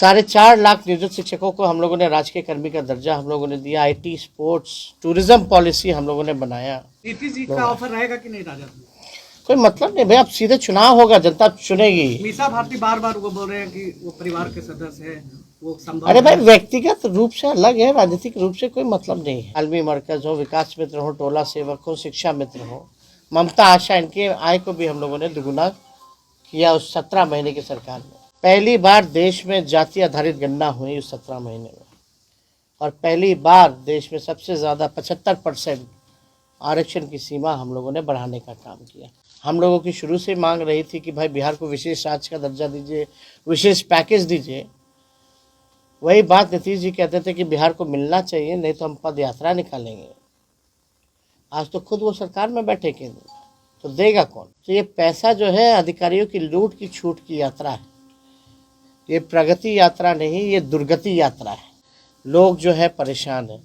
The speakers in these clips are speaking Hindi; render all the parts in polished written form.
4.5 लाख नियोजित शिक्षकों को हम लोगों ने राजकीय कर्मी का दर्जा हम लोगों ने दिया। आईटी, स्पोर्ट्स, टूरिज्म पॉलिसी हम लोगों ने बनाया। नीतीश जी का ऑफर रहेगा कि नहीं राजा? कोई मतलब नहीं भाई, अब सीधे चुनाव होगा, जनता चुनेगी। मीसा भारती बार बार वो बोल रहे हैं कि वो परिवार के सदस्य है, वो संभव। अरे भाई, व्यक्तिगत रूप से अलग है, राजनीतिक रूप से कोई मतलब नहीं है। आलमी मरकज हो, विकास मित्र हो, टोला सेवक हो, शिक्षा मित्र हो, ममता आशा, इनके आय को भी हम लोगों ने दुगुना किया उस 17 महीने की सरकार में। पहली बार देश में जाति आधारित गणना हुई उस 17 महीने में, और पहली बार देश में सबसे ज्यादा 75% आरक्षण की सीमा हम लोगों ने बढ़ाने का काम किया। हम लोगों की शुरू से मांग रही थी कि भाई बिहार को विशेष राज्य का दर्जा दीजिए, विशेष पैकेज दीजिए। वही बात नीतीश जी कहते थे कि बिहार को मिलना चाहिए, नहीं तो हम पद यात्रा निकालेंगे। आज तो खुद वो सरकार में बैठे केंद्र, तो देगा कौन? तो ये पैसा जो है अधिकारियों की लूट की छूट की यात्रा है। ये प्रगति यात्रा नहीं, ये दुर्गति यात्रा है। लोग जो है परेशान है,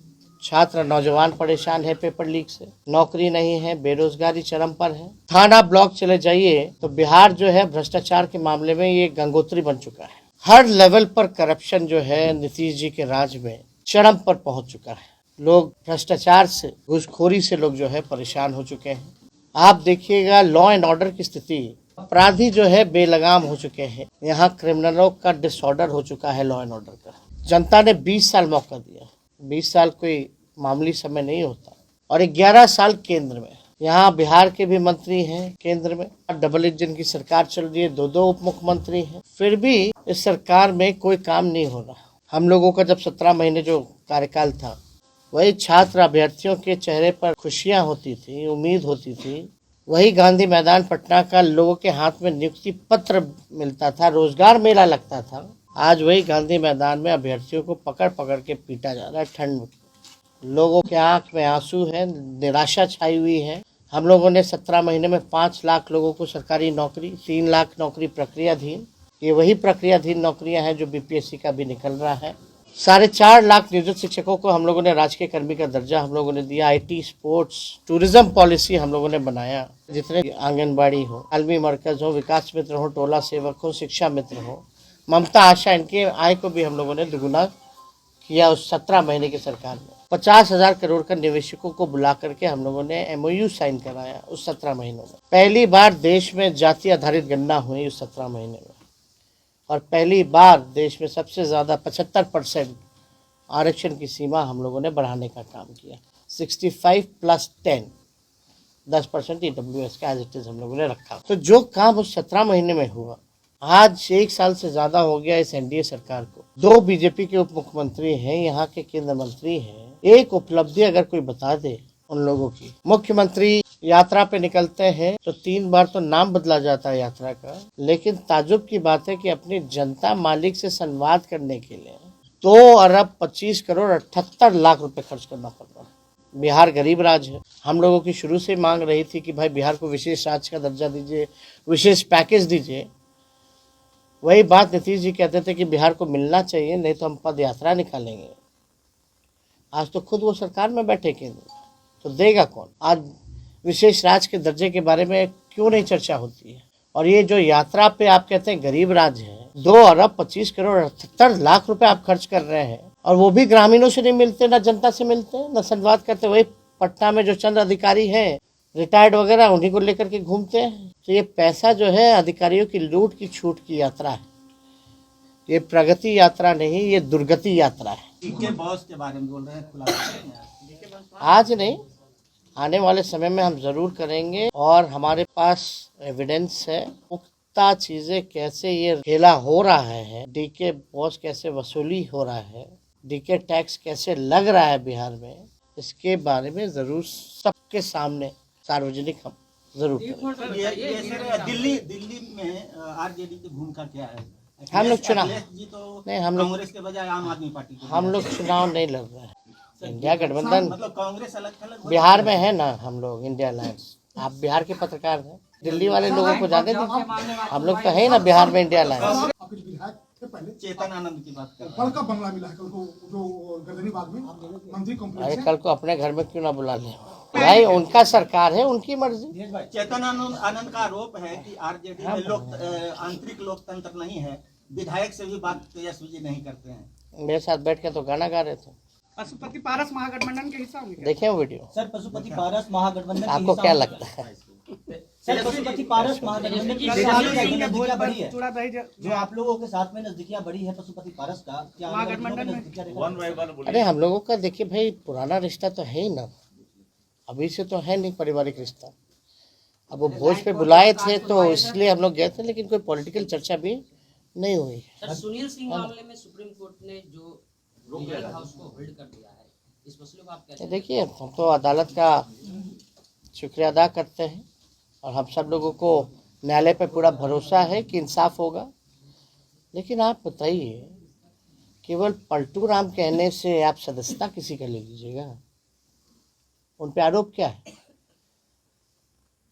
छात्र नौजवान परेशान है पेपर लीक से, नौकरी नहीं है, बेरोजगारी चरम पर है। थाना ब्लॉक चले जाइए तो बिहार जो है भ्रष्टाचार के मामले में ये गंगोत्री बन चुका है। हर लेवल पर करप्शन जो है नीतीश जी के राज में चरम पर पहुंच चुका है। लोग भ्रष्टाचार से, घूसखोरी से लोग जो है परेशान हो चुके हैं। आप देखिएगा लॉ एंड ऑर्डर की स्थिति, अपराधी जो है बेलगाम हो चुके हैं। यहाँ क्रिमिनलों का डिसऑर्डर हो चुका है लॉ एंड ऑर्डर का। जनता ने 20 साल मौका दिया। 20 साल कोई मामूली समय नहीं होता। और 11 साल केंद्र में, यहाँ बिहार के भी मंत्री हैं केंद्र में, डबल इंजन की सरकार चल रही है, 2 उप मुख्यमंत्री हैं, फिर भी इस सरकार में कोई काम नहीं हो रहा। हम लोगों का जब 17 महीने जो कार्यकाल था, वही छात्र अभ्यर्थियों के चेहरे पर खुशियां होती थी, उम्मीद होती थी। वही गांधी मैदान पटना का लोगों के हाथ में नियुक्ति पत्र मिलता था, रोजगार मेला लगता था। आज वही गांधी मैदान में अभ्यर्थियों को पकड़ पकड़ के पीटा जा रहा है ठंड में। लोगों के आंख में आंसू है, निराशा छाई हुई है। हम लोगों ने 17 महीने में 5 लाख लोगों को सरकारी नौकरी, 3 लाख नौकरी प्रक्रियाधीन, ये वही प्रक्रियाधीन नौकरियां हैं जो बीपीएससी का भी निकल रहा है। 4.5 लाख नियोजित शिक्षकों को हम लोगों ने राजकीय कर्मी का दर्जा हम लोगों ने दिया। आईटी, स्पोर्ट्स, टूरिज्म पॉलिसी हम लोगों ने बनाया। जितने आंगनबाड़ी हो, आलमी मरकज हो, विकास मित्र हो, टोला सेवक हो, शिक्षा मित्र हो, ममता आशा, इनके आय को भी हम लोगों ने दुगुना किया उस 17 महीने की सरकार में। 50,000 करोड़ का निवेशकों को बुला करके हम लोगों ने एमओयू साइन कराया उस 17 महीनों में। पहली बार देश में जाति आधारित गणना हुई उस 17 महीने में, और पहली बार देश में सबसे ज्यादा 75% आरक्षण की सीमा हम लोगों ने बढ़ाने का काम किया। 65 + 10, 10% EWS का एज इट इज हम लोगों ने रखा। तो जो काम उस 17 महीने में हुआ, आज 1 साल से ज्यादा हो गया इस एनडीए सरकार को। 2 बीजेपी के उप मुख्यमंत्री हैं, यहाँ के केंद्र मंत्री हैं। एक उपलब्धि अगर कोई बता दे उन लोगों की। मुख्यमंत्री यात्रा पे निकलते हैं तो 3 बार तो नाम बदला जाता है यात्रा का, लेकिन ताजुब की बात है कि अपनी जनता मालिक से संवाद करने के लिए 2 अरब 25 करोड़ 78 लाख रुपए खर्च करना पड़ रहा है। बिहार गरीब राज्य है। हम लोगों की शुरू से मांग रही थी कि भाई बिहार को विशेष राज्य का दर्जा दीजिए, विशेष पैकेज दीजिए। वही बात नीतीश जी कहते थे कि बिहार को मिलना चाहिए, नहीं तो हम पद यात्रा निकालेंगे। आज तो खुद वो सरकार में बैठे केंद्र, तो देगा कौन? आज विशेष राज्य के दर्जे के बारे में क्यों नहीं चर्चा होती है? और ये जो यात्रा पे आप कहते हैं गरीब राज्य है, 2 अरब 25 करोड़ 78 लाख रुपए आप खर्च कर रहे हैं, और वो भी ग्रामीणों से नहीं मिलते, ना जनता से मिलते, ना संवाद करते। वही पटना में जो चंद अधिकारी हैं, रिटायर्ड वगैरह, उन्हीं को लेकर के घूमते हैं। तो ये पैसा जो है अधिकारियों की लूट की छूट की यात्रा है। ये प्रगति यात्रा नहीं, ये दुर्गति यात्रा है। डीके बॉस के बारे में बोल रहे हैं, आज नहीं, आने वाले समय में हम जरूर करेंगे, और हमारे पास एविडेंस है, पुख्ता चीजें कैसे ये खेला हो रहा है, डीके बॉस कैसे वसूली हो रहा है, डीके टैक्स कैसे लग रहा है बिहार में, इसके बारे में जरूर सबके सामने सार्वजनिक हम जरूर करेंगे। दिल्ली में आरजेडी की भूमिका क्या है? हम लोग चुनाव नहीं, हम लोग कांग्रेस के बजाय आम आदमी पार्टी, हम लोग चुनाव नहीं लड़ रहे हैं। इंडिया गठबंधन मतलब कांग्रेस अलग बिहार में है ना, हम लोग इंडिया अलायंस। आप बिहार के पत्रकार हैं, दिल्ली वाले लोगों को जाने दीजिए, हम लोग तो है ना बिहार में इंडिया अलायंस। चेतन आनंद की बात कर, बड़ा बंगला मिला है कल को, जो गर्दनी बाग में मंत्री कॉम्प्लेक्स अरे कल को अपने घर में क्यों ना बुला ले भाई, उनका सरकार है, उनकी मर्जी। चेतन आनंद का आरोप है कि आरजेडी में आंतरिक लोकतंत्र नहीं है, विधायक से भी बात तेजस्वी जी नहीं करते हैं। मेरे साथ बैठ के तो गाना गा रहे थे। पशुपति पारस महागठबंधन के हिस्सा होंगे क्या? देखे वो वीडियो? सर पशुपति पारस महागठबंधन के आपको हिस्सा क्या होंगे? लगता है? सर पशुपति पारस महागठबंधन की नजदीकियां बढ़ी है, चूड़ा दही जो आप लोगों के साथ में नजदीकियां बढ़ी है पशुपति पारस का, क्या महागठबंधन में नजदीकियां रहेगा? अरे हम लोगों का देखिए भाई, पुराना रिश्ता तो है ही ना, अभी से तो है नहीं पारिवारिक रिश्ता। अब वो भोज पे बुलाए थे तो इसलिए हम लोग गए थे, लेकिन कोई पॉलिटिकल चर्चा भी नहीं हुई। सर सुनील सिंह मामले में सुप्रीम कोर्ट ने जो लीगल हाउस को होल्ड कर दिया है, इस मसले को आप कैसे? देखिए, हम तो अदालत का शुक्रिया अदा करते हैं और हम सब लोगों को न्यायालय पे पूरा भरोसा है कि इंसाफ होगा। लेकिन आप बताइए, केवल पलटू राम कहने से आप सदस्यता किसी का ले लीजिएगा? उन पे आरोप क्या है?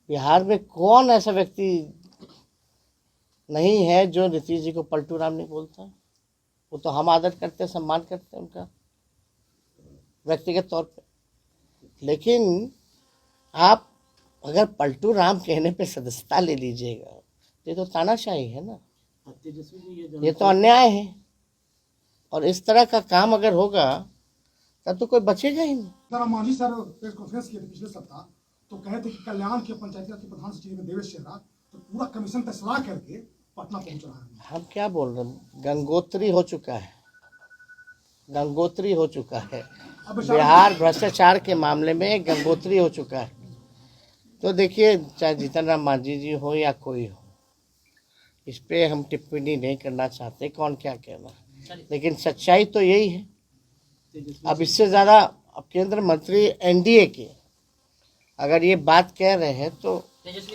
बिहार में कौन ऐसा व्यक्ति नहीं है जो नीतीश जी को पलटू राम नहीं बोलता? वो तो हम आदर करते हैं, सम्मान करते हैं उनका व्यक्तिगत तौर पे। लेकिन आप अगर पलटू राम कहने पे सदस्यता ले लीजिएगा, ये तो तानाशाही है ना, ये तो अन्याय है। और इस तरह का काम अगर होगा तब तो कोई बचेगा ही नहीं। जरा मांझी सर प्रेस कॉन्फ्रेंस किए थे पिछले सप्ताह, तो कहे थे कि कल्याण के पंचायती राज के प्रधान सचिव में देवेश चेहरा तो पूरा कमीशन तैयार करके पटना पहुंच रहा है। हम क्या बोल रहे हैं, गंगोत्री हो चुका है, गंगोत्री हो चुका है। बिहार भ्रष्टाचार के मामले में गंगोत्री हो चुका है। तो देखिए, चाहे जीतन राम मांझी जी हो या कोई हो, इस पे हम टिप्पणी नहीं करना चाहते कौन क्या कहना, लेकिन सच्चाई तो यही है। अब इससे ज़्यादा, अब केंद्र मंत्री एनडीए के अगर ये बात कह रहे हैं तो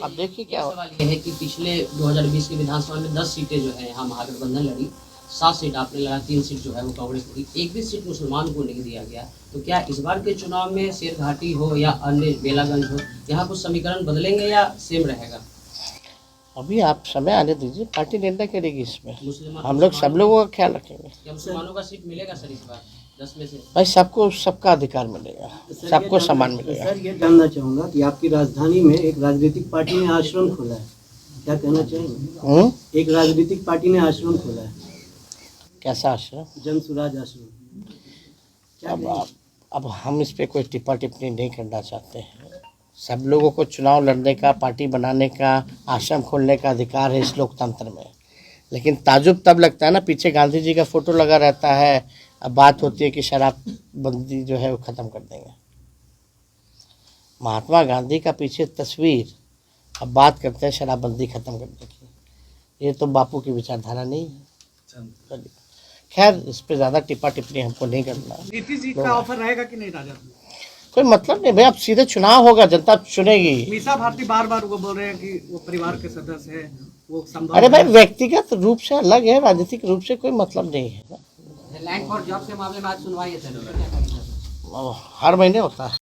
अब देखिए क्या हो। सवाल ये है कि पिछले 2020 के विधानसभा में 10 सीटें जो है यहाँ महागठबंधन लड़ी, 7 सीट आपने लगा, 3 सीट जो है वो कांग्रेस को दी, एक भी सीट मुसलमान को नहीं दिया गया। तो क्या इस बार के चुनाव में शेरघाटी हो या अन्य बेलागंज हो, यहाँ कुछ समीकरण बदलेंगे या सेम रहेगा? अभी आप समय आने दीजिए, पार्टी निर्णय करेगी इसमें। मुसलमान हम लोग सब लोगों का ख्याल रखेंगे। क्या मुसलमानों का सीट मिलेगा सर इस बार 10 में से? भाई सबको सबका अधिकार मिलेगा, सबको सम्मान मिलेगा। सर ये जानना चाहूंगा कि आपकी राजधानी में एक राजनीतिक पार्टी ने आश्रम खोला है, क्या कहना चाहेंगे? एक राजनीतिक पार्टी ने आश्रम खोला है, कैसा आश्रम? जन सुराज आश्रम, क्या कहेंगे? अब हम इस पे कोई टिप्पा टिप्पणी नहीं करना चाहते हैं। सब लोगों को चुनाव लड़ने का, पार्टी बनाने का, आश्रम खोलने का अधिकार है इस लोकतंत्र में। लेकिन ताजुब तब लगता है ना, पीछे गांधी जी का फोटो लगा रहता है, अब बात होती है कि शराबबंदी जो है वो ख़त्म कर देंगे। महात्मा गांधी का पीछे तस्वीर, अब बात करते हैं शराबबंदी ख़त्म करने की। ये तो बापू की विचारधारा नहीं है। खैर, इस पे ज़्यादा टिप्पा टिप्पणी हमको नहीं करना। नीतीश जी का ऑफर रहेगा कि नहीं राजा? कोई मतलब नहीं भाई, अब सीधे चुनाव होगा, जनता चुनेगी। मीसा भारती बार बार वो बोल रहे हैं कि वो परिवार के सदस्य है, वो संभव। अरे भाई, व्यक्तिगत रूप से अलग है, राजनीतिक रूप से कोई मतलब नहीं है ना। लैंड फॉर जॉब के मामले में आज सुनवाई है सर, हर महीने होता है।